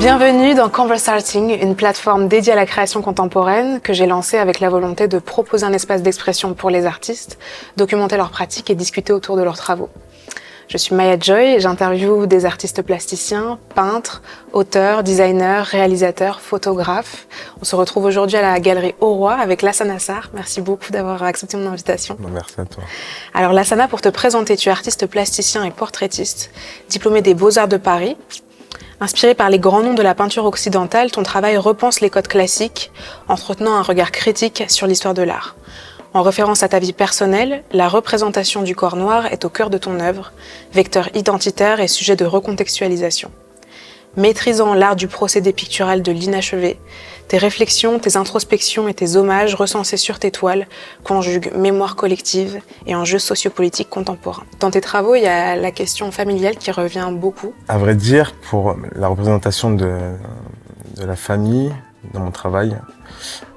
Bienvenue dans Conversarting, une plateforme dédiée à la création contemporaine que j'ai lancée avec la volonté de proposer un espace d'expression pour les artistes, documenter leurs pratiques et discuter autour de leurs travaux. Je suis Maya Joy et j'interviewe des artistes plasticiens, peintres, auteurs, designers, réalisateurs, photographes. On se retrouve aujourd'hui à la galerie Auroy avec Lassana Sarr. Merci beaucoup d'avoir accepté mon invitation. Merci à toi. Alors Lassana, pour te présenter, tu es artiste plasticien et portraitiste, diplômé des Beaux-Arts de Paris. Inspiré par les grands noms de la peinture occidentale, ton travail repense les codes classiques, entretenant un regard critique sur l'histoire de l'art. En référence à ta vie personnelle, la représentation du corps noir est au cœur de ton œuvre, vecteur identitaire et sujet de recontextualisation. Maîtrisant l'art du procédé pictural de l'inachevé, tes réflexions, tes introspections et tes hommages recensés sur tes toiles conjuguent mémoire collective et enjeux sociopolitiques contemporains. Dans tes travaux, il y a la question familiale qui revient beaucoup. À vrai dire, pour la représentation de la famille dans mon travail,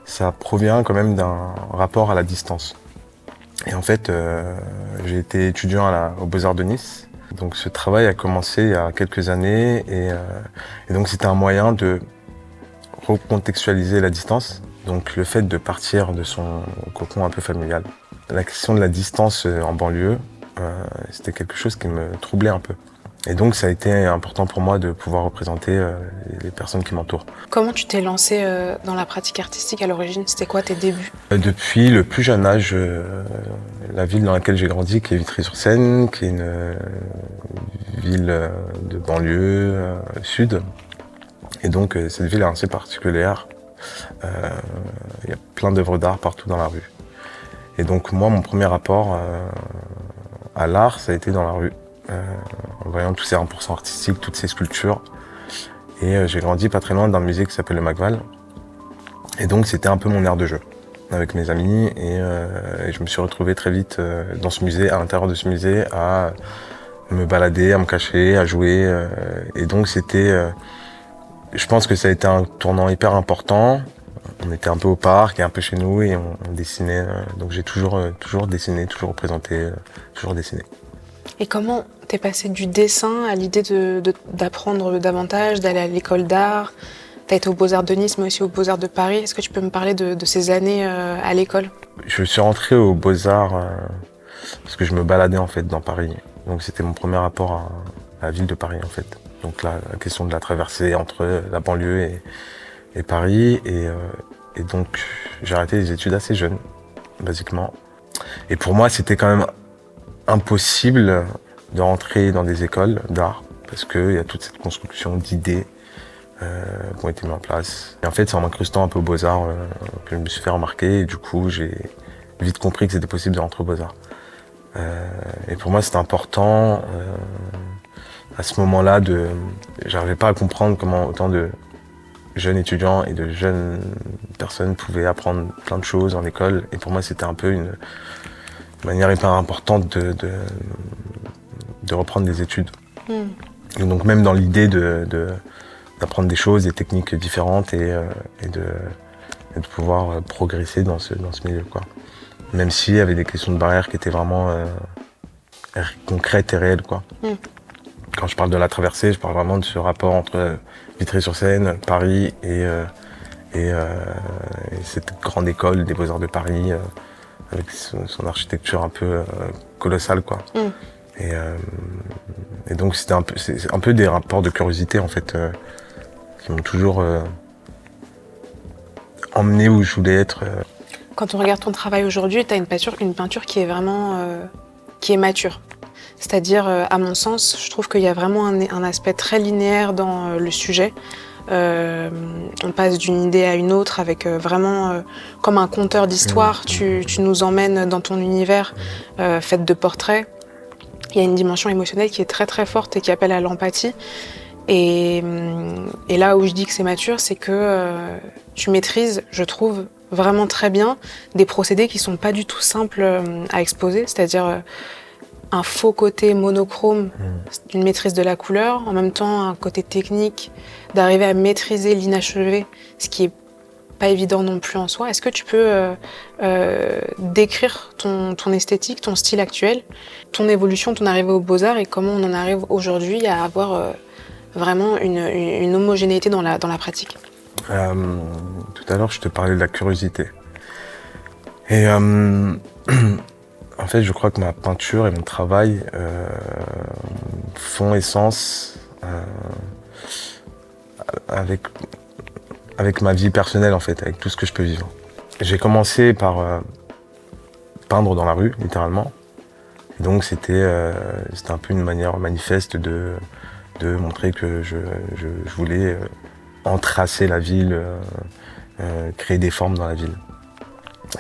ça provient quand même d'un rapport à la distance. Et en fait, j'ai été étudiant aux Beaux-Arts de Nice. Donc ce travail a commencé il y a quelques années et donc c'était un moyen de recontextualiser la distance. Donc le fait de partir de son cocon un peu familial. La question de la distance en banlieue, c'était quelque chose qui me troublait un peu. Et donc ça a été important pour moi de pouvoir représenter les personnes qui m'entourent. Comment tu t'es lancé dans la pratique artistique à l'origine? C'était quoi tes débuts? Depuis le plus jeune âge, la ville dans laquelle j'ai grandi, qui est Vitry-sur-Seine, qui est une ville de banlieue sud. Et donc cette ville est assez particulière. Il y a plein d'œuvres d'art partout dans la rue. Et donc moi, mon premier rapport à l'art, ça a été dans la rue. En voyant tous ces 1% artistiques, toutes ces sculptures. Et j'ai grandi pas très loin d'un musée qui s'appelle le Macval. Et donc c'était un peu mon aire de jeu avec mes amis. Et je me suis retrouvé très vite dans ce musée, à l'intérieur de ce musée, à me balader, à me cacher, à jouer. Et donc c'était... je pense que ça a été un tournant hyper important. On était un peu au parc et un peu chez nous et on dessinait. Donc j'ai toujours dessiné, toujours représenté, toujours dessiné. Et comment t'es passé du dessin à l'idée d'apprendre davantage, d'aller à l'école d'art? T'as été aux Beaux-Arts de Nice, mais aussi aux Beaux-Arts de Paris. Est-ce que tu peux me parler de ces années à l'école? Je suis rentré aux Beaux-Arts parce que je me baladais en fait dans Paris. Donc c'était mon premier rapport à la ville de Paris en fait. Donc la question de la traversée entre la banlieue et Paris. Et donc j'ai arrêté les études assez jeune, basiquement. Et pour moi c'était quand même impossible de rentrer dans des écoles d'art parce qu'il y a toute cette construction d'idées qui ont été mises en place. Et en fait, c'est en m'incrustant un peu aux Beaux-Arts que je me suis fait remarquer et du coup, j'ai vite compris que c'était possible de rentrer aux Beaux-Arts. Et pour moi, c'était important à ce moment-là j'arrivais pas à comprendre comment autant de jeunes étudiants et de jeunes personnes pouvaient apprendre plein de choses en école. Et pour moi, c'était un peu une manière hyper importante de reprendre des études. Et donc même dans l'idée d'apprendre des choses, des techniques différentes et de pouvoir progresser dans ce milieu, quoi. Même s'il y avait des questions de barrières qui étaient vraiment concrètes et réelles, quoi. Quand je parle de la traversée, je parle vraiment de ce rapport entre Vitry-sur-Seine, Paris et cette grande école des Beaux-Arts de Paris, avec son architecture un peu colossale, quoi. Et donc c'est un peu des rapports de curiosité en fait qui m'ont toujours emmené où je voulais être. Quand on regarde ton travail aujourd'hui, tu as une peinture qui est vraiment qui est mature. C'est-à-dire, à mon sens, je trouve qu'il y a vraiment un aspect très linéaire dans le sujet. On passe d'une idée à une autre avec vraiment comme un conteur d'histoire. Tu nous emmènes dans ton univers fait de portraits. Il y a une dimension émotionnelle qui est très très forte et qui appelle à l'empathie. Et là où je dis que c'est mature, c'est que tu maîtrises, je trouve, vraiment très bien des procédés qui sont pas du tout simples à exposer, c'est-à-dire un faux côté monochrome d'une maîtrise de la couleur, en même temps un côté technique d'arriver à maîtriser l'inachevé, ce qui est pas évident non plus en soi. Est-ce que tu peux décrire ton esthétique, ton style actuel, ton évolution, ton arrivée aux Beaux-Arts et comment on en arrive aujourd'hui à avoir vraiment une homogénéité dans la pratique? Tout à l'heure, je te parlais de la curiosité. Et en fait, je crois que ma peinture et mon travail font essence avec ma vie personnelle, en fait, avec tout ce que je peux vivre. J'ai commencé par peindre dans la rue, littéralement. Et donc, c'était un peu une manière manifeste de montrer que je voulais entracer la ville, créer des formes dans la ville.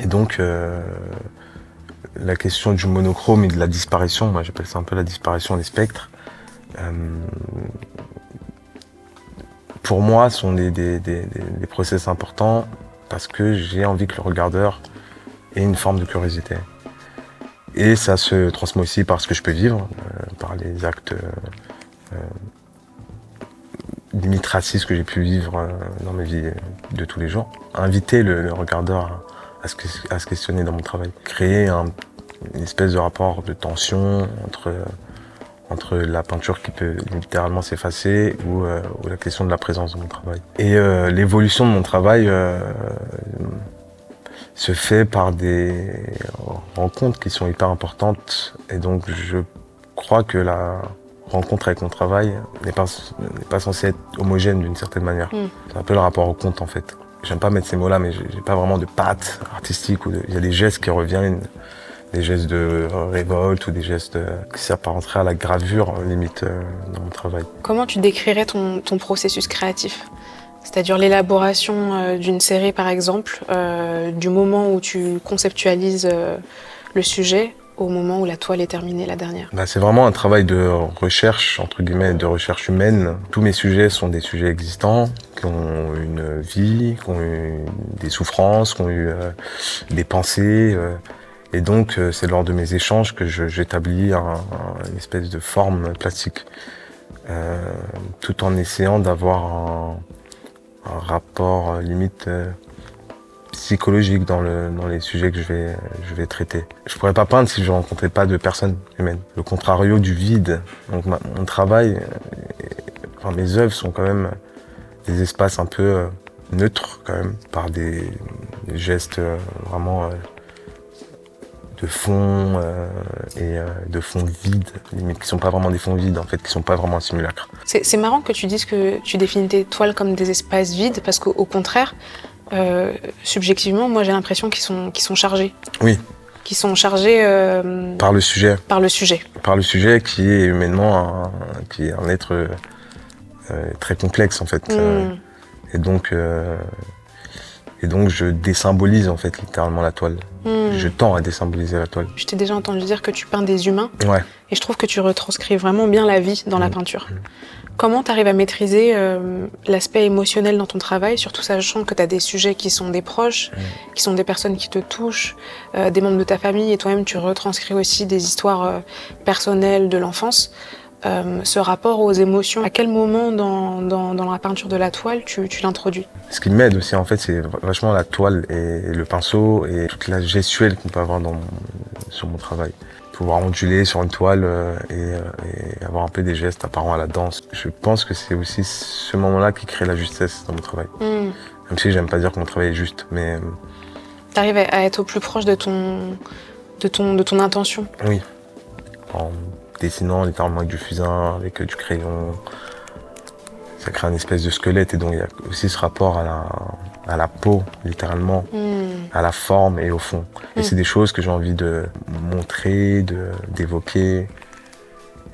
Et donc, la question du monochrome et de la disparition, moi j'appelle ça un peu la disparition des spectres, pour moi sont des process importants parce que j'ai envie que le regardeur ait une forme de curiosité. Et ça se transmet aussi par ce que je peux vivre, par les actes limite racistes que j'ai pu vivre dans ma vie de tous les jours. Inviter le regardeur à se questionner dans mon travail. Créer une espèce de rapport de tension entre la peinture qui peut littéralement s'effacer ou la question de la présence dans mon travail. Et l'évolution de mon travail se fait par des rencontres qui sont hyper importantes. Et donc je crois que la rencontre avec mon travail n'est pas censée être homogène d'une certaine manière. C'est un peu le rapport au conte en fait. J'aime pas mettre ces mots-là, mais j'ai pas vraiment de patte artistique. Il y a des gestes qui reviennent, des gestes de révolte ou des gestes qui s'apparenteraient à la gravure, limite, dans mon travail. Comment tu décrirais ton processus créatif ? C'est-à-dire l'élaboration d'une série, par exemple, du moment où tu conceptualises le sujet au moment où la toile est terminée, la dernière. C'est vraiment un travail de recherche, entre guillemets, de recherche humaine. Tous mes sujets sont des sujets existants, qui ont une vie, qui ont eu des souffrances, qui ont eu des pensées. Et donc, c'est lors de mes échanges que j'établis une espèce de forme plastique, tout en essayant d'avoir un rapport limite psychologique dans les sujets que je vais traiter. Je pourrais pas peindre si je rencontrais pas de personnes humaines. Le contrario du vide. Donc mon travail, mes œuvres sont quand même des espaces un peu neutres quand même, par des gestes vraiment de fond et de fond vide, limite qui sont pas vraiment des fonds vides en fait, qui sont pas vraiment un simulacre. C'est marrant que tu dises que tu définis tes toiles comme des espaces vides, parce qu'au contraire, subjectivement, moi j'ai l'impression qu'ils sont chargés. Oui. Qui sont chargés par le sujet. Par le sujet. Par le sujet qui est humainement qui est un être très complexe en fait. Et donc je désymbolise en fait littéralement la toile. Je tends à désymboliser la toile. Je t'ai déjà entendu dire que tu peins des humains. Ouais. Et je trouve que tu retranscris vraiment bien la vie dans la peinture. Comment tu arrives à maîtriser l'aspect émotionnel dans ton travail, surtout sachant que tu as des sujets qui sont des proches, qui sont des personnes qui te touchent, des membres de ta famille, et toi-même tu retranscris aussi des histoires personnelles de l'enfance. Ce rapport aux émotions, à quel moment dans la peinture de la toile tu l'introduis ? Ce qui m'aide aussi en fait, c'est vachement la toile et le pinceau et toute la gestuelle qu'on peut avoir sur mon travail. Pouvoir onduler sur une toile et avoir un peu des gestes apparents à la danse. Je pense que c'est aussi ce moment-là qui crée la justesse dans mon travail. Même si j'aime pas dire que mon travail est juste, mais... T'arrives à être au plus proche de ton intention. Oui. En dessinant littéralement avec du fusain, avec du crayon. Ça crée une espèce de squelette et donc il y a aussi ce rapport à la peau, littéralement, à la forme et au fond. Et c'est des choses que j'ai envie de montrer, d'évoquer,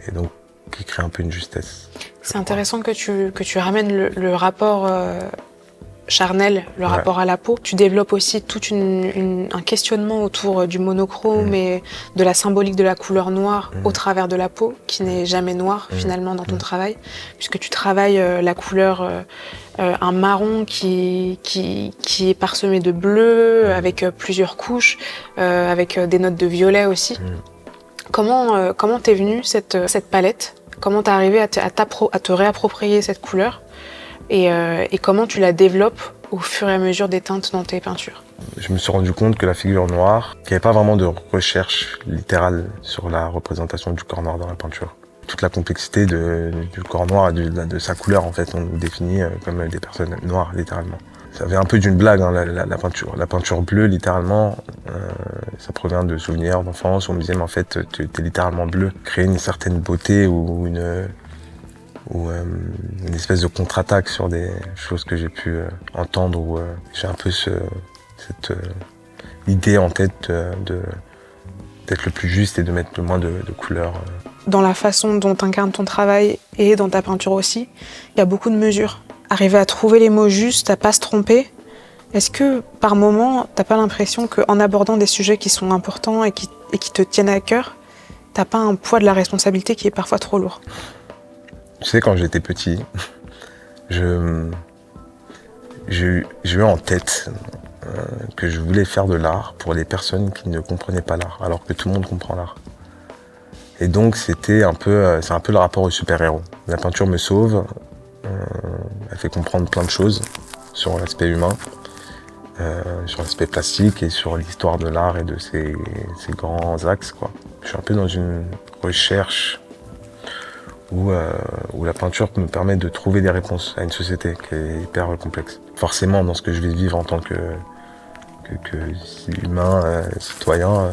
et donc qui créent un peu une justesse. C'est intéressant que tu ramènes le rapport charnel, le rapport à la peau. Tu développes aussi tout un questionnement autour du monochrome et de la symbolique de la couleur noire au travers de la peau, qui n'est jamais noire finalement dans ton travail, puisque tu travailles la couleur, un marron qui est parsemé de bleu, avec plusieurs couches, avec des notes de violet aussi. Comment t'es venue cette palette ? Comment t'es arrivé à te réapproprier cette couleur ? Et comment tu la développes au fur et à mesure des teintes dans tes peintures ? Je me suis rendu compte que la figure noire, qu'il n'y avait pas vraiment de recherche littérale sur la représentation du corps noir dans la peinture. toute la complexité du corps noir et de sa couleur, en fait. On nous définit comme des personnes noires, littéralement. Ça vient un peu d'une blague, hein, la peinture. La peinture bleue, littéralement, ça provient de souvenirs d'enfance où on me disait, mais en fait, t'es littéralement bleu. Créer une certaine beauté ou une espèce de contre-attaque sur des choses que j'ai pu entendre, où j'ai un peu cette idée en tête d'être le plus juste et de mettre le moins de couleurs. Dans la façon dont tu incarnes ton travail et dans ta peinture aussi, il y a beaucoup de mesures. Arriver à trouver les mots justes, à pas se tromper. Est-ce que par moment, t'as pas l'impression qu'en abordant des sujets qui sont importants et qui te tiennent à cœur, t'as pas un poids de la responsabilité qui est parfois trop lourd? Tu sais, quand j'étais petit, j'ai eu en tête que je voulais faire de l'art pour les personnes qui ne comprenaient pas l'art, alors que tout le monde comprend l'art. Et donc c'est un peu le rapport au super-héros. La peinture me sauve, elle fait comprendre plein de choses sur l'aspect humain, sur l'aspect plastique et sur l'histoire de l'art et de ses grands axes, quoi. Je suis un peu dans une recherche où la peinture me permet de trouver des réponses à une société qui est hyper complexe. Forcément, dans ce que je vais vivre en tant que humain, citoyen,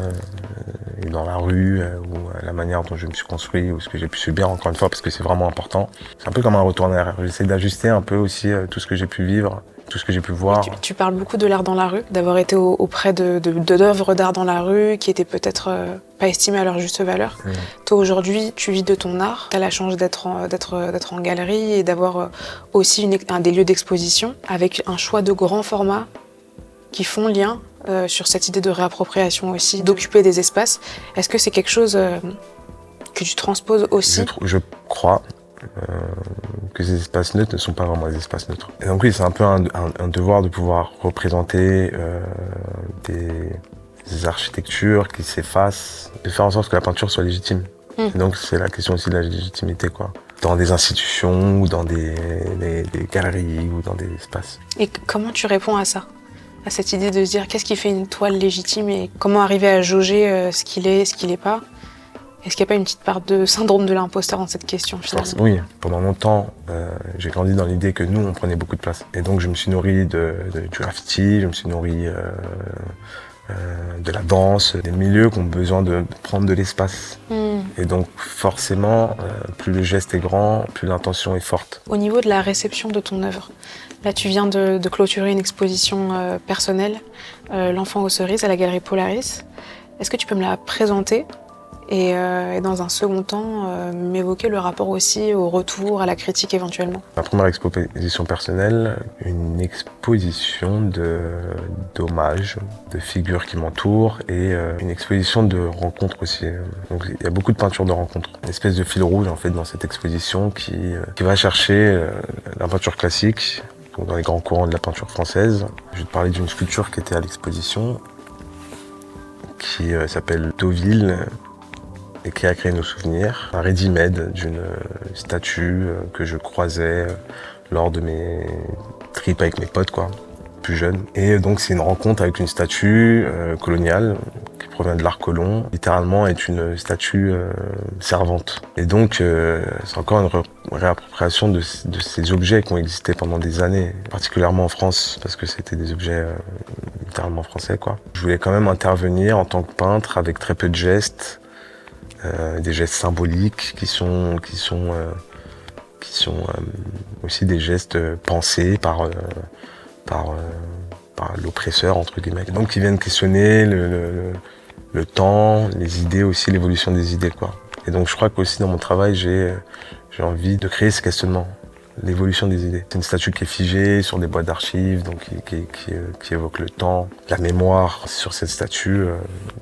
et dans la rue, ou la manière dont je me suis construit, ou ce que j'ai pu subir, encore une fois, parce que c'est vraiment important. C'est un peu comme un retour en arrière. J'essaie d'ajuster un peu aussi tout ce que j'ai pu vivre, tout ce que j'ai pu voir. Tu parles beaucoup de l'art dans la rue, d'avoir été auprès d'œuvres d'art dans la rue qui étaient peut-être pas estimées à leur juste valeur. Toi, aujourd'hui, tu vis de ton art. Tu as la chance d'être en galerie et d'avoir aussi des lieux d'exposition avec un choix de grands formats qui font lien sur cette idée de réappropriation aussi, d'occuper des espaces. Est-ce que c'est quelque chose que tu transposes aussi? Je crois que ces espaces neutres ne sont pas vraiment des espaces neutres. Et donc oui, c'est un peu un devoir de pouvoir représenter des architectures qui s'effacent, de faire en sorte que la peinture soit légitime. Et donc c'est la question aussi de la légitimité, quoi. Dans des institutions, ou dans des galeries, ou dans des espaces. Et comment tu réponds à ça? À cette idée de se dire qu'est-ce qui fait une toile légitime et comment arriver à jauger ce qu'il est et ce qu'il n'est pas? Est-ce qu'il n'y a pas une petite part de syndrome de l'imposteur dans cette question, finalement? Oui, pendant longtemps, j'ai grandi dans l'idée que nous, on prenait beaucoup de place. Et donc je me suis nourri du graffiti, je me suis nourri de la danse, des milieux qui ont besoin de prendre de l'espace. Et donc forcément, plus le geste est grand, plus l'intention est forte. Au niveau de la réception de ton œuvre, là tu viens de clôturer une exposition personnelle, L'Enfant aux cerises à la galerie Polaris. Est-ce que tu peux me la présenter et dans un second temps, m'évoquer le rapport aussi au retour, à la critique éventuellement? Ma première exposition personnelle, une exposition d'hommages, de figures qui m'entourent et une exposition de rencontres aussi. Donc il y a beaucoup de peintures de rencontres. Une espèce de fil rouge en fait dans cette exposition qui va chercher la peinture classique, donc dans les grands courants de la peinture française. Je vais te parler d'une sculpture qui était à l'exposition, qui s'appelle Deauville, et qui a créé nos souvenirs. Un ready-made d'une statue que je croisais lors de mes trips avec mes potes, quoi, plus jeunes. Et donc c'est une rencontre avec une statue coloniale qui provient de l'art colon. Littéralement est une statue servante. Et donc c'est encore une réappropriation de ces objets qui ont existé pendant des années, particulièrement en France, parce que c'était des objets littéralement français, quoi. Je voulais quand même intervenir en tant que peintre avec très peu de gestes, des gestes symboliques qui sont aussi des gestes pensés par l'oppresseur, entre guillemets. Donc qui viennent questionner le temps, les idées aussi, l'évolution des idées, quoi. Et donc je crois qu'aussi dans mon travail, j'ai envie de créer ce questionnement, l'évolution des idées. C'est une statue qui est figée sur des boîtes d'archives, donc qui évoque le temps, la mémoire. Sur cette statue,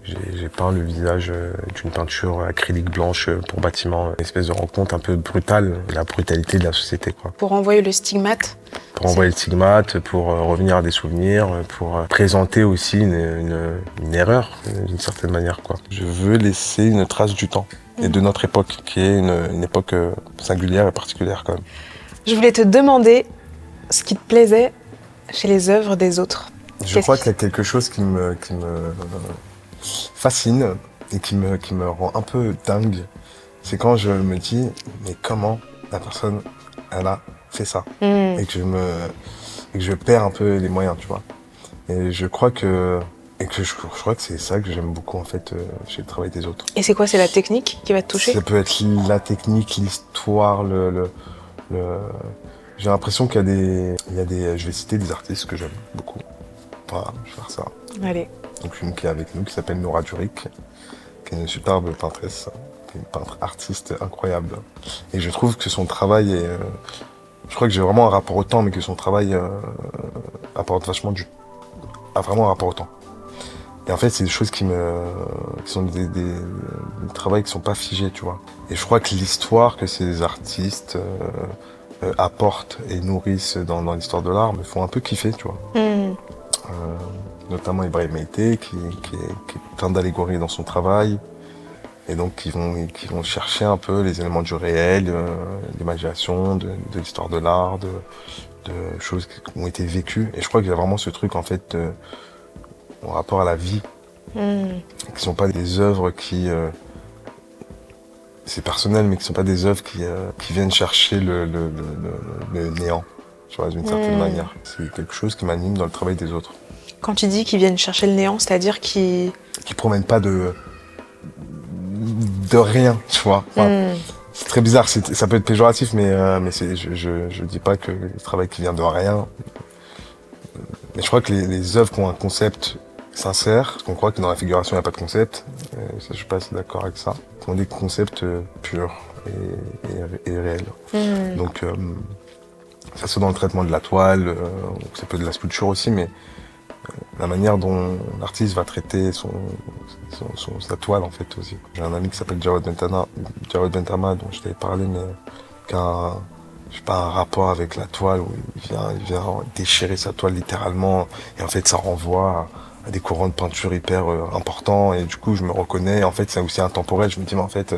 j'ai peint le visage d'une peinture acrylique blanche pour bâtiment, une espèce de rencontre un peu brutale, la brutalité de la société, quoi. Pour envoyer le stigmate? Pour envoyer le stigmate, pour revenir à des souvenirs, pour présenter aussi une erreur, d'une certaine manière, quoi. Je veux laisser une trace du temps et de notre époque, qui est une époque singulière et particulière, quand même. Je voulais te demander ce qui te plaisait chez les œuvres des autres. Je crois qu'il y a quelque chose qui me fascine et qui me rend un peu dingue. c'est quand je me dis, mais comment la personne, elle a fait ça? Et que je perds un peu les moyens, tu vois. Et je crois que c'est ça que j'aime beaucoup, en fait, chez le travail des autres. Et c'est quoi, c'est la technique qui va te toucher? Ça peut être la technique, l'histoire, j'ai l'impression qu'il y a des, je vais citer des artistes que j'aime beaucoup. Voilà, je vais faire ça. Allez. Donc une qui est avec nous, qui s'appelle Nora Duric, qui est une superbe peintresse, qui est une peintre artiste incroyable. Et je trouve que son travail est, je crois que j'ai vraiment un rapport au temps, mais que son travail apporte a vraiment un rapport au temps. Et en fait, c'est des choses qui sont des travaux qui sont pas figés, tu vois. Et je crois que l'histoire que ces artistes apportent et nourrissent dans l'histoire de l'art me font un peu kiffer, tu vois. Notamment Ibrahim Meïté, qui est plein d'allégories dans son travail. Et donc, qui vont chercher un peu les éléments du réel, l'imagination, de l'histoire de l'art, de choses qui ont été vécues. Et je crois qu'il y a vraiment ce truc, en fait, en rapport à la vie, qui sont pas des œuvres qui... c'est personnel, mais qui sont pas des œuvres qui viennent chercher le néant, tu vois, d'une certaine manière. C'est quelque chose qui m'anime dans le travail des autres. Quand tu dis qu'ils viennent chercher le néant, c'est-à-dire qu'ils... Qui promènent pas de rien, tu vois. Enfin, c'est très bizarre, ça peut être péjoratif, mais je dis pas que le travail qui vient de rien. Mais je crois que les œuvres qui ont un concept sincère, parce qu'on croit que dans la figuration il n'y a pas de concept, ça, je suis pas assez d'accord avec ça, qui ont des concepts purs et réels. Donc ça soit dans le traitement de la toile, ça peut être de la sculpture aussi, mais la manière dont l'artiste va traiter sa toile, en fait, aussi. J'ai un ami qui s'appelle Jarod Bentama, dont je t'avais parlé, mais qui a je sais pas, un rapport avec la toile, où il vient déchirer sa toile littéralement, et en fait ça renvoie à des courants de peinture hyper importants, et du coup je me reconnais. En fait c'est aussi intemporel, je me dis mais en fait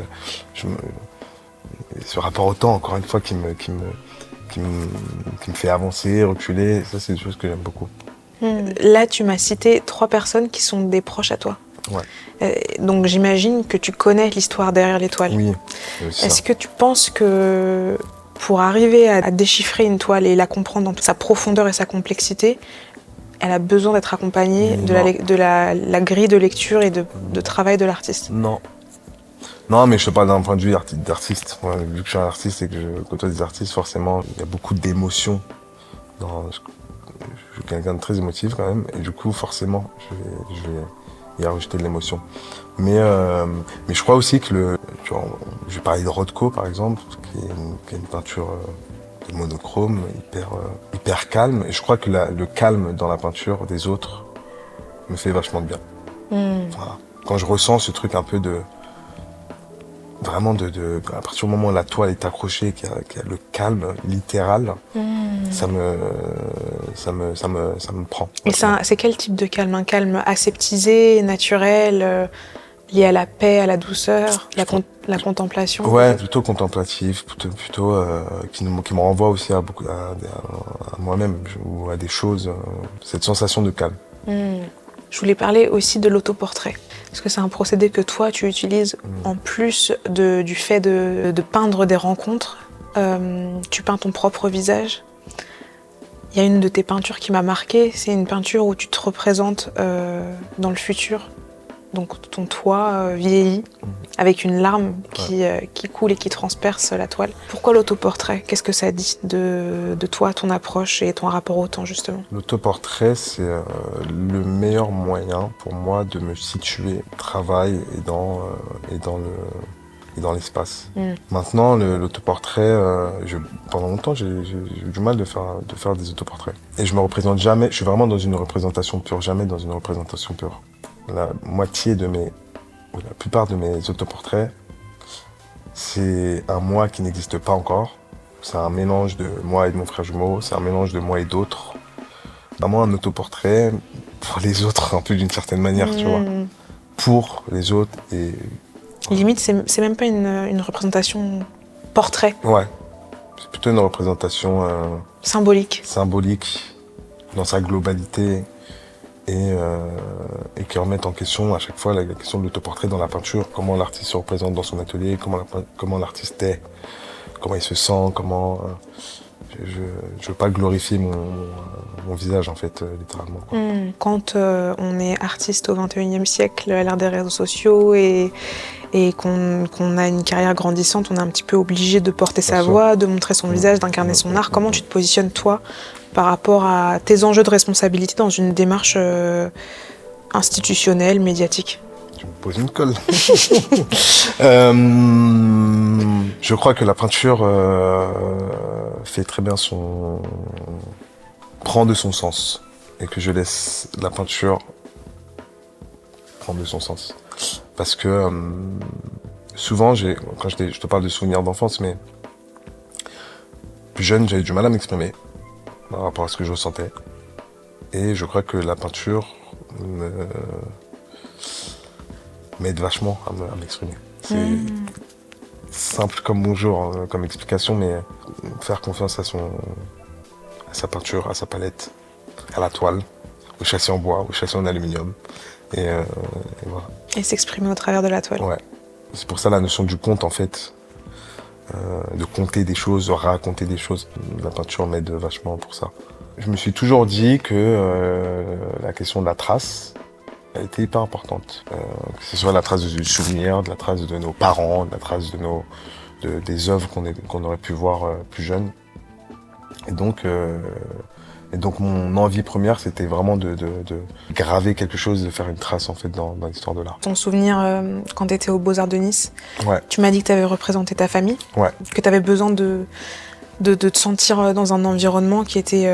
ce rapport au temps, encore une fois, qui me fait avancer, reculer, ça c'est des choses que j'aime beaucoup. Là, tu m'as cité 3 personnes qui sont des proches à toi. Ouais. Donc j'imagine que tu connais l'histoire derrière les toiles. Oui. Est-ce que tu penses que pour arriver à déchiffrer une toile et la comprendre dans toute sa profondeur et sa complexité, elle a besoin d'être accompagnée de la grille de lecture et de travail de l'artiste? Non. Non, mais je te parle d'un point de vue d'artiste. Ouais, vu que je suis un artiste et que je côtoie des artistes, forcément, il y a beaucoup d'émotions. Je suis quelqu'un de très émotif quand même, et du coup, forcément, je vais y rajouter de l'émotion. Mais je crois aussi que tu vois, je vais parler de Rothko, par exemple, qui est une peinture de monochrome, hyper calme. Et je crois que le calme dans la peinture des autres me fait vachement de bien. Voilà. Quand je ressens ce truc un peu vraiment à partir du moment où la toile est accrochée, qu'il y a le calme littéral, ça me prend. Et c'est quel type de calme? Un calme aseptisé, naturel, lié à la paix, à la douceur, la contemplation? Ouais, plutôt contemplatif, plutôt qui me renvoie aussi à moi-même, ou à des choses, cette sensation de calme. Je voulais parler aussi de l'autoportrait. Parce que c'est un procédé que toi, tu utilises en plus du fait de peindre des rencontres. Tu peins ton propre visage. Il y a une de tes peintures qui m'a marquée. C'est une peinture où tu te représentes dans le futur. Donc ton toit vieilli, avec une larme qui coule et qui transperce la toile. Pourquoi l'autoportrait? Qu'est-ce que ça dit de toi, ton approche et ton rapport au temps, justement? L'autoportrait, c'est le meilleur moyen pour moi de me situer au travail et dans l'espace. Maintenant, l'autoportrait, pendant longtemps, j'ai eu du mal de faire des autoportraits. Et je me représente jamais, je suis vraiment dans une représentation pure, jamais dans une représentation pure. La plupart de mes autoportraits, c'est un moi qui n'existe pas encore. C'est un mélange de moi et de mon frère jumeau, c'est un mélange de moi et d'autres. Vraiment un autoportrait pour les autres, un peu d'une certaine manière, tu vois. Pour les autres et... Limite, c'est même pas une représentation portrait. Ouais, c'est plutôt une représentation... Symbolique. Symbolique, dans sa globalité. et qui remettent en question à chaque fois la question de l'autoportrait dans la peinture, comment l'artiste se représente dans son atelier, comment l'artiste est, comment il se sent, comment... je veux pas glorifier mon visage en fait, littéralement, quoi. Quand on est artiste au XXIe siècle, à l'ère des réseaux sociaux et qu'on a une carrière grandissante, on est un petit peu obligé de porter sa voix, de montrer son visage, d'incarner son art. Comment tu te positionnes toi par rapport à tes enjeux de responsabilité dans une démarche institutionnelle, médiatique? Tu me poses une colle. Je crois que la peinture fait très bien prend de son sens et que je laisse la peinture prendre de son sens. Parce que souvent, quand je te parle de souvenirs d'enfance, mais plus jeune, j'avais du mal à m'exprimer par rapport à ce que je ressentais. Et je crois que la peinture m'aide vachement à m'exprimer. C'est simple comme bonjour, hein, comme explication, mais faire confiance à sa peinture, à sa palette, à la toile, au châssis en bois, au châssis en aluminium. Et voilà. Et s'exprimer au travers de la toile. Ouais. C'est pour ça la notion du conte, en fait. De conter des choses, de raconter des choses. La peinture m'aide vachement pour ça. Je me suis toujours dit que la question de la trace, elle était hyper importante. Que ce soit la trace du souvenir, de la trace de nos parents, de la trace des œuvres qu'on aurait pu voir plus jeunes. Et donc mon envie première, c'était vraiment de graver quelque chose, de faire une trace en fait dans l'histoire de l'art. Ton souvenir quand tu étais aux Beaux-Arts de Nice, ouais. Tu m'as dit que tu avais représenté ta famille, ouais. Que tu avais besoin de te sentir dans un environnement qui était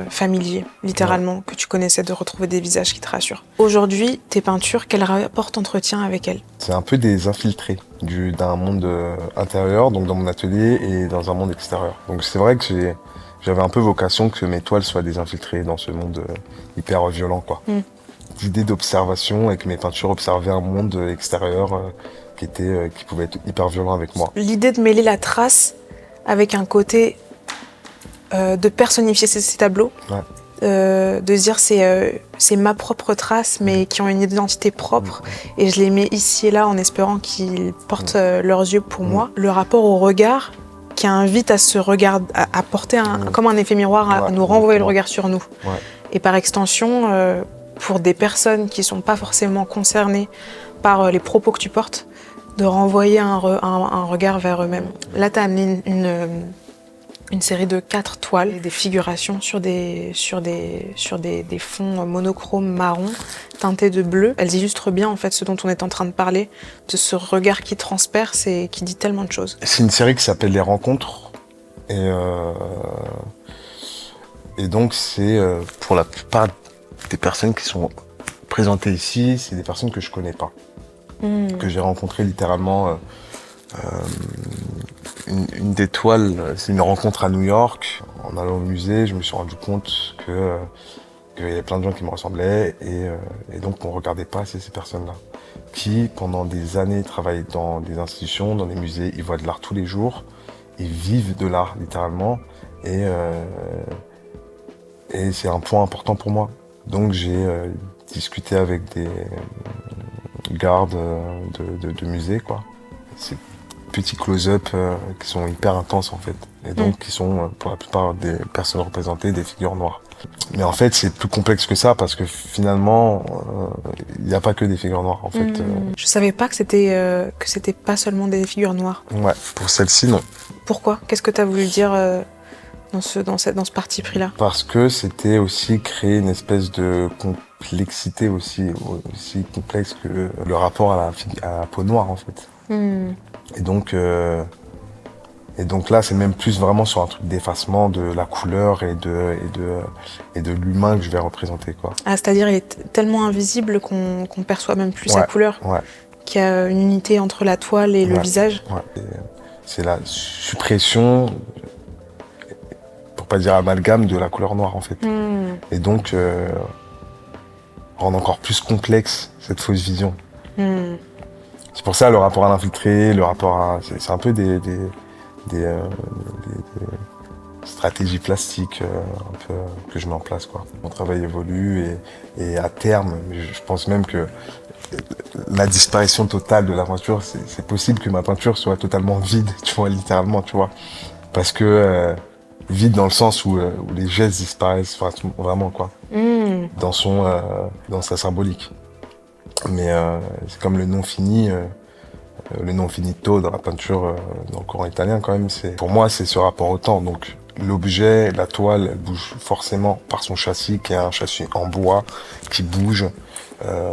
familier, littéralement, ouais. Que tu connaissais, de retrouver des visages qui te rassurent. Aujourd'hui, tes peintures, quel rapport t'entretiens avec elles? C'est un peu des infiltrés d'un monde intérieur, donc dans mon atelier, et dans un monde extérieur. Donc c'est vrai que j'avais un peu vocation que mes toiles soient des infiltrés dans ce monde hyper violent, quoi. L'idée d'observation et que mes peintures observaient un monde extérieur qui pouvait être hyper violent avec moi. L'idée de mêler la trace avec un côté de personnifier ces tableaux, ouais. De dire c'est ma propre trace, mais qui ont une identité propre, et je les mets ici et là en espérant qu'ils portent leurs yeux pour moi. Le rapport au regard qui invite à se regarder, à porter comme un effet miroir, à nous renvoyer le regard sur nous. Ouais. Et par extension, pour des personnes qui ne sont pas forcément concernées par les propos que tu portes, de renvoyer un regard vers eux-mêmes. Là, tu as amené une série de 4 toiles, des figurations sur des fonds monochromes marron, teintés de bleu. Elles illustrent bien en fait ce dont on est en train de parler, de ce regard qui transperce et qui dit tellement de choses. C'est une série qui s'appelle Les Rencontres. Et donc c'est pour la plupart des personnes qui sont présentées ici, c'est des personnes que je connais pas. Que j'ai rencontrées littéralement. Une des toiles, c'est une rencontre à New York. En allant au musée, je me suis rendu compte qu'il y avait plein de gens qui me ressemblaient et donc on regardait pas ces personnes-là. Qui, pendant des années, travaillent dans des institutions, dans des musées, ils voient de l'art tous les jours, ils vivent de l'art littéralement et c'est un point important pour moi. Donc j'ai discuté avec des gardes de musées, quoi. Ces petits close-up qui sont hyper intenses en fait, et donc qui sont pour la plupart des personnes représentées des figures noires. Mais en fait c'est plus complexe que ça parce que finalement il n'y a pas que des figures noires en fait. Je savais pas que c'était pas seulement des figures noires. Ouais, pour celle-ci non. Pourquoi? Qu'est-ce que tu as voulu dire dans ce parti pris-là? Parce que c'était aussi créer une espèce de complexité aussi complexe que le rapport à la peau noire en fait. Et donc là, c'est même plus vraiment sur un truc d'effacement de la couleur et de l'humain que je vais représenter, quoi. Ah, c'est-à-dire il est tellement invisible qu'on perçoit même plus sa couleur, qu'il y a une unité entre la toile et le visage. Ouais. C'est la suppression, pour pas dire amalgame, de la couleur noire en fait. Et donc rendre encore plus complexe cette fausse vision. C'est pour ça le rapport à l'infiltré, le rapport à... C'est un peu stratégie plastique un peu que je mets en place, quoi. Mon travail évolue et à terme, je pense même que la disparition totale de la peinture, c'est possible que ma peinture soit totalement vide, tu vois, littéralement, tu vois. Parce que vide dans le sens où les gestes disparaissent, enfin, vraiment, quoi. Dans sa symbolique. Mais c'est comme le non fini finito dans la peinture, dans le courant italien quand même. Pour moi, c'est ce rapport au temps. Donc l'objet, la toile, elle bouge forcément par son châssis, qui est un châssis en bois, qui bouge,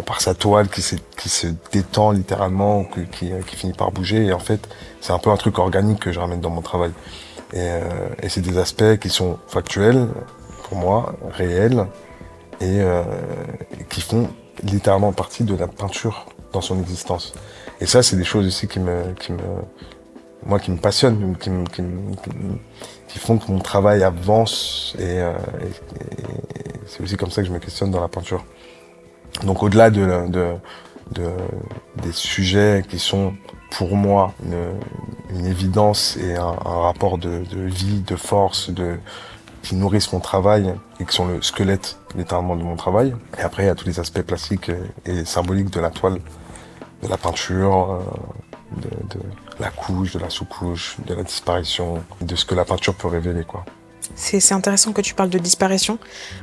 par sa toile qui se détend littéralement, qui finit par bouger. Et en fait, c'est un peu un truc organique que je ramène dans mon travail. Et c'est des aspects qui sont factuels, pour moi, réels, et qui font littéralement partie de la peinture dans son existence. Et ça, c'est des choses aussi qui me passionnent, qui font que mon travail avance, et c'est aussi comme ça que je me questionne dans la peinture. Donc au-delà des sujets qui sont pour moi une évidence et un rapport de vie, de force, qui nourrissent mon travail et qui sont le squelette littéralement de mon travail. Et après, il y a tous les aspects plastiques et symboliques de la toile, de la peinture, de la couche, de la sous-couche, de la disparition, de ce que la peinture peut révéler, quoi. C'est intéressant que tu parles de disparition,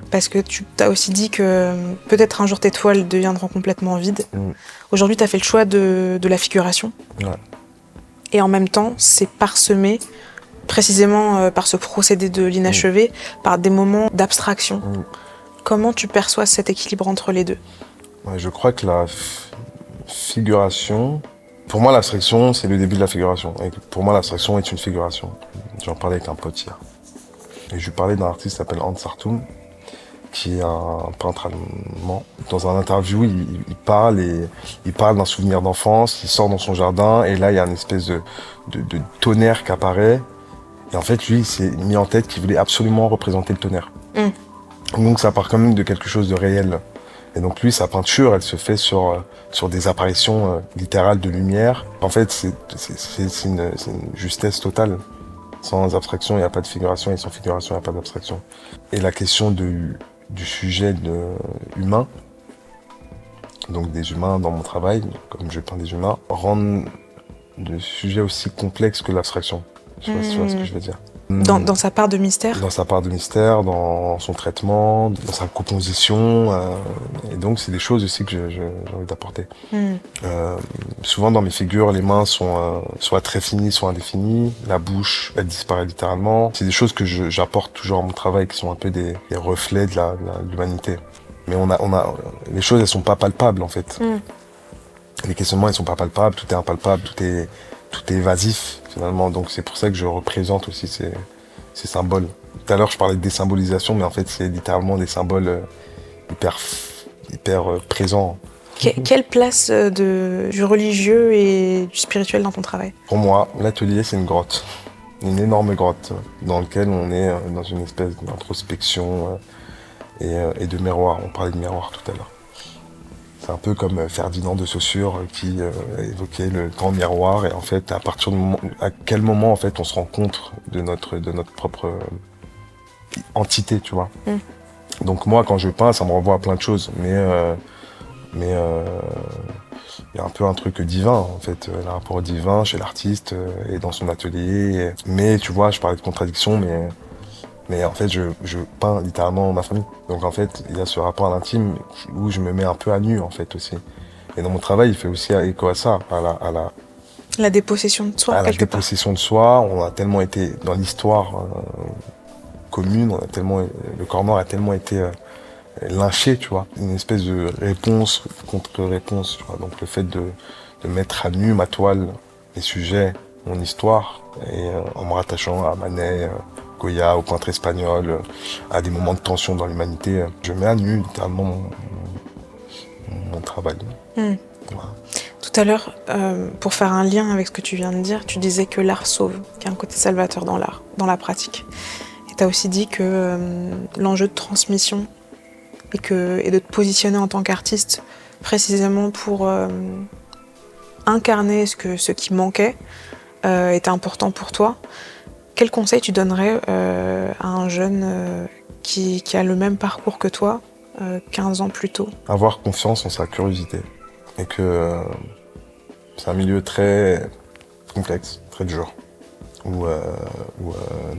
parce que tu t'as aussi dit que peut-être un jour tes toiles deviendront complètement vides. Aujourd'hui, tu as fait le choix de la figuration. Ouais. Et en même temps, c'est parsemé, précisément par ce procédé de l'inachevé, par des moments d'abstraction. Comment tu perçois cet équilibre entre les deux? Ouais, je crois que la figuration... Pour moi, l'abstraction, c'est le début de la figuration. Et pour moi, l'abstraction est une figuration. J'en parlais avec un pote hier. Et je lui parlais d'un artiste qui s'appelle Hans Hartung, qui est un peintre allemand. Dans un interview, il parle d'un souvenir d'enfance, il sort dans son jardin, et là, il y a une espèce de tonnerre qui apparaît. Et en fait, lui, il s'est mis en tête qu'il voulait absolument représenter le tonnerre. Donc ça part quand même de quelque chose de réel. Et donc lui, sa peinture, elle se fait sur des apparitions littérales de lumière. En fait, c'est une justesse totale. Sans abstraction, il n'y a pas de figuration, et sans figuration, il n'y a pas d'abstraction. Et la question du sujet humain, donc des humains dans mon travail, comme je peins des humains, rendent le sujet aussi complexe que l'abstraction. Je sais pas si tu vois ce que je veux dire. Dans sa part de mystère? Dans sa part de mystère, dans son traitement, dans sa composition. Et donc, c'est des choses aussi que j'ai envie d'apporter. Souvent, dans mes figures, les mains sont soit très finies, soit indéfinies. La bouche, elle disparaît littéralement. C'est des choses que j'apporte toujours à mon travail, qui sont un peu des reflets de l'humanité. Mais les choses, elles sont pas palpables, en fait. Les questionnements, ils sont pas palpables, tout est impalpable, tout est évasif, finalement. Donc c'est pour ça que je représente aussi ces symboles. Tout à l'heure, je parlais de désymbolisation, mais en fait, c'est littéralement des symboles hyper présents. Quelle place du religieux et du spirituel dans ton travail? Pour moi, l'atelier, c'est une grotte. Une énorme grotte dans laquelle on est dans une espèce d'introspection et de miroir. On parlait de miroir tout à l'heure. C'est un peu comme Ferdinand de Saussure qui évoquait le grand miroir, et en fait, à quel moment en fait on se rend compte de notre propre entité, tu vois. Donc moi, quand je peins, ça me renvoie à plein de choses, mais il y a un peu un truc divin, en fait, le rapport divin chez l'artiste et dans son atelier. Mais tu vois, je parlais de contradiction, mais en fait, je peins littéralement ma famille. Donc en fait, il y a ce rapport à l'intime où je me mets un peu à nu, en fait, aussi. Et dans mon travail, il fait aussi écho à ça, à la dépossession de soi, quelque part. La dépossession de soi. On a tellement été dans l'histoire commune, le corps noir a tellement été lynché, tu vois. Une espèce de réponse contre réponse, tu vois. Donc le fait de mettre à nu ma toile, mes sujets, mon histoire, et en me rattachant à Manet, Goya, au peintre espagnol, à des moments de tension dans l'humanité, je mets à nu littéralement mon travail. Voilà. Tout à l'heure, pour faire un lien avec ce que tu viens de dire, tu disais que l'art sauve, qu'il y a un côté salvateur dans l'art, dans la pratique. Et tu as aussi dit que l'enjeu de transmission et de te positionner en tant qu'artiste, précisément pour incarner ce qui manquait, était important pour toi. Quel conseil tu donnerais à un jeune qui a le même parcours que toi, 15 ans plus tôt? Avoir confiance en sa curiosité. Et que c'est un milieu très complexe, très dur. Où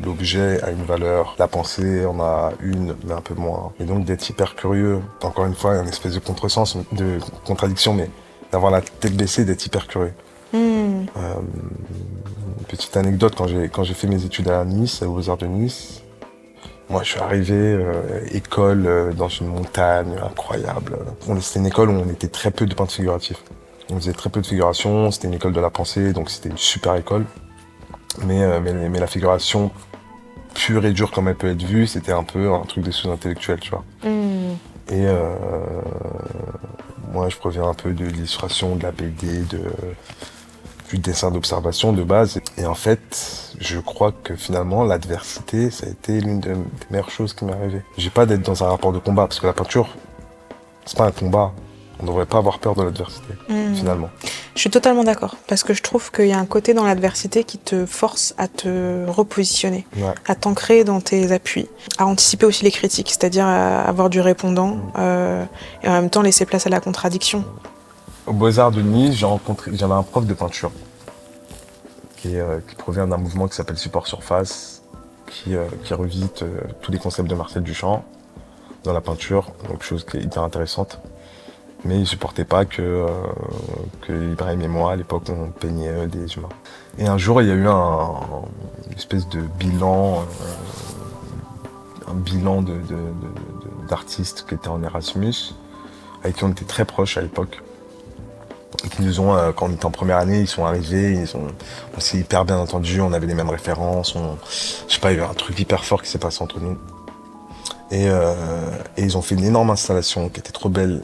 l'objet a une valeur, la pensée en a une, mais un peu moins. Et donc d'être hyper curieux, encore une fois, une espèce de contresens, de contradiction, mais d'avoir la tête baissée, d'être hyper curieux. Une petite anecdote, quand j'ai fait mes études à Nice, aux Beaux-Arts de Nice, moi je suis arrivé, école dans une montagne incroyable. C'était une école où on était très peu de peintres figuratifs. On faisait très peu de figuration, c'était une école de la pensée, donc c'était une super école. Mais la figuration pure et dure comme elle peut être vue, c'était un peu un truc de sous-intellectuel, tu vois. Et moi, je proviens un peu de l'illustration, de la BD, du dessin d'observation de base. Et en fait, je crois que finalement, l'adversité, ça a été l'une des meilleures choses qui m'est arrivée. J'ai pas d'être dans un rapport de combat, parce que la peinture, c'est pas un combat. On devrait pas avoir peur de l'adversité, finalement. Je suis totalement d'accord, parce que je trouve qu'il y a un côté dans l'adversité qui te force à te repositionner, à t'ancrer dans tes appuis, à anticiper aussi les critiques, c'est-à-dire à avoir du répondant et en même temps laisser place à la contradiction. Aux Beaux-Arts de Nice, j'avais un prof de peinture qui provient d'un mouvement qui s'appelle Support Surface, qui revisite tous les concepts de Marcel Duchamp dans la peinture, donc chose qui est hyper intéressante. Mais il supportait pas que Ibrahim et moi, à l'époque, on peignait des humains. Et un jour, il y a eu une espèce de bilan, un bilan d'artistes qui étaient en Erasmus, avec qui on était très proches à l'époque. Et qui nous ont, quand on était en première année, ils sont arrivés, on s'est hyper bien entendu, on avait les mêmes références, je sais pas, il y avait un truc hyper fort qui s'est passé entre nous. Et ils ont fait une énorme installation qui était trop belle,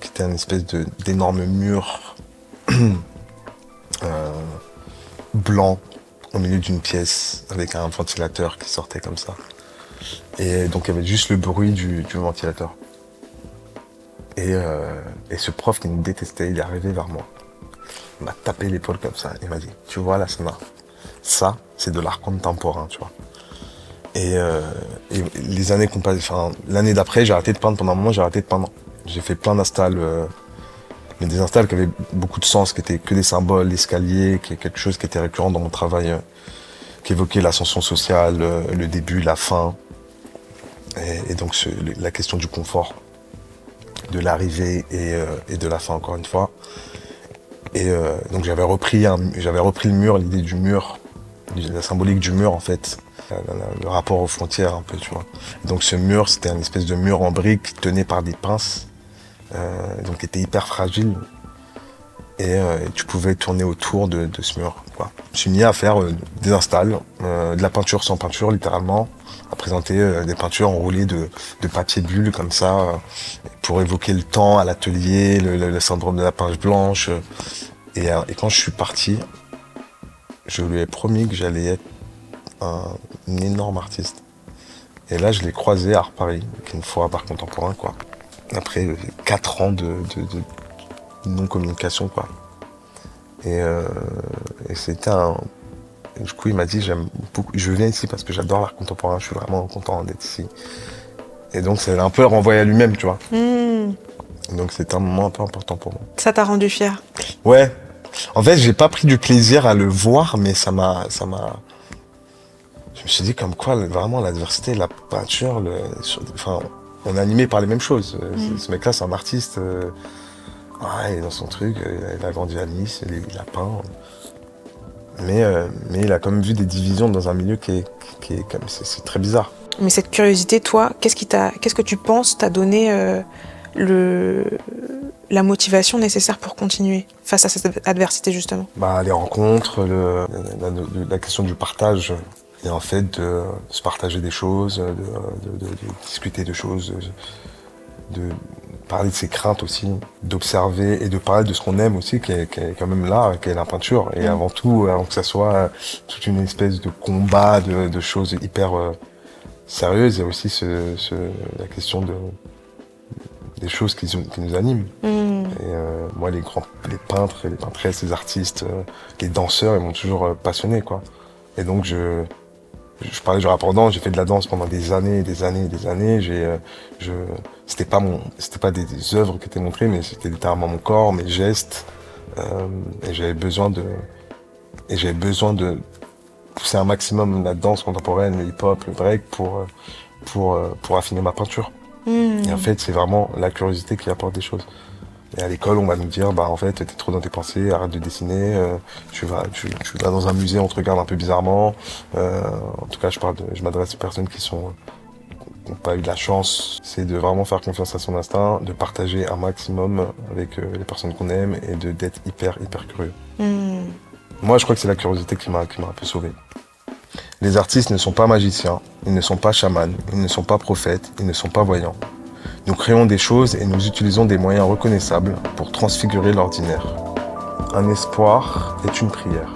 qui était une espèce d'énorme mur blanc au milieu d'une pièce avec un ventilateur qui sortait comme ça. Et donc il y avait juste le bruit du ventilateur. Et ce prof qui nous détestait, il est arrivé vers moi. Il m'a tapé l'épaule comme ça. Il m'a dit, tu vois là, ça c'est de l'art contemporain, tu vois. Et les années qu'on passe, enfin l'année d'après, j'ai arrêté de peindre pendant un moment, j'ai arrêté de peindre. J'ai fait plein d'installs, mais des installs qui avaient beaucoup de sens, qui étaient que des symboles, l'escalier, qui est quelque chose qui était récurrent dans mon travail, qui évoquait l'ascension sociale, le début, la fin, et donc la question du confort, de l'arrivée et de la fin encore une fois. Et donc j'avais repris le mur, l'idée du mur, la symbolique du mur en fait. Le rapport aux frontières un peu, tu vois. Et donc ce mur, c'était un espèce de mur en briques tenu par des pinces, donc qui était hyper fragile. Et tu pouvais tourner autour de ce mur, quoi. Je me suis mis à faire des installs, de la peinture sans peinture, littéralement, à présenter des peintures enroulées de papier bulle comme ça, pour évoquer le temps à l'atelier, le syndrome de la page blanche. Et quand je suis parti, je lui ai promis que j'allais être un énorme artiste. Et là, je l'ai croisé à Art Paris, qui est une foire d'art contemporain, quoi. Après 4 ans de non-communication, quoi. Et c'était du coup, il m'a dit, j'aime beaucoup, je viens ici parce que j'adore l'art contemporain, je suis vraiment content d'être ici. Et donc, c'est un peu renvoyé à lui-même, tu vois. Donc, c'était un moment un peu important pour moi. Ça t'a rendu fier? Ouais. En fait, j'ai pas pris du plaisir à le voir, mais ça m'a... Je me suis dit comme quoi, vraiment, l'adversité, la peinture, enfin, on est animé par les mêmes choses. Ce mec-là, c'est un artiste. Il est dans son truc, il a grandi à Nice, il a peint. Mais il a quand même vu des divisions dans un milieu qui est comme c'est très bizarre. Mais cette curiosité, toi, qu'est-ce que tu penses t'a donné la motivation nécessaire pour continuer face à cette adversité, justement? Les rencontres, la question du partage. Et en fait, de se partager des choses, de discuter de choses, de parler de ses craintes aussi, d'observer et de parler de ce qu'on aime aussi, qui est quand même l'art, qui est la peinture. Et avant tout, avant que ça soit toute une espèce de combat, de choses hyper sérieuses, il y a aussi la question des choses qui nous animent. Et moi, les peintres, les peintresses, les artistes, les danseurs, ils m'ont toujours passionné, quoi. Et donc, Je parlais du rapport danse, j'ai fait de la danse pendant des années et des années et des années. C'était pas des œuvres qui étaient montrées, mais c'était littéralement mon corps, mes gestes. Et j'avais besoin de pousser un maximum la danse contemporaine, le hip-hop, le break pour affiner ma peinture. Et en fait, c'est vraiment la curiosité qui apporte des choses. Et à l'école, on va nous dire, en fait, t'es trop dans tes pensées, arrête de dessiner, tu vas dans un musée, on te regarde un peu bizarrement. En tout cas, je m'adresse aux personnes qui n'ont pas eu de la chance. C'est de vraiment faire confiance à son instinct, de partager un maximum avec les personnes qu'on aime et d'être hyper curieux. Moi, je crois que c'est la curiosité qui m'a un peu sauvé. Les artistes ne sont pas magiciens, ils ne sont pas chamans, ils ne sont pas prophètes, ils ne sont pas voyants. Nous créons des choses et nous utilisons des moyens reconnaissables pour transfigurer l'ordinaire. Un espoir est une prière.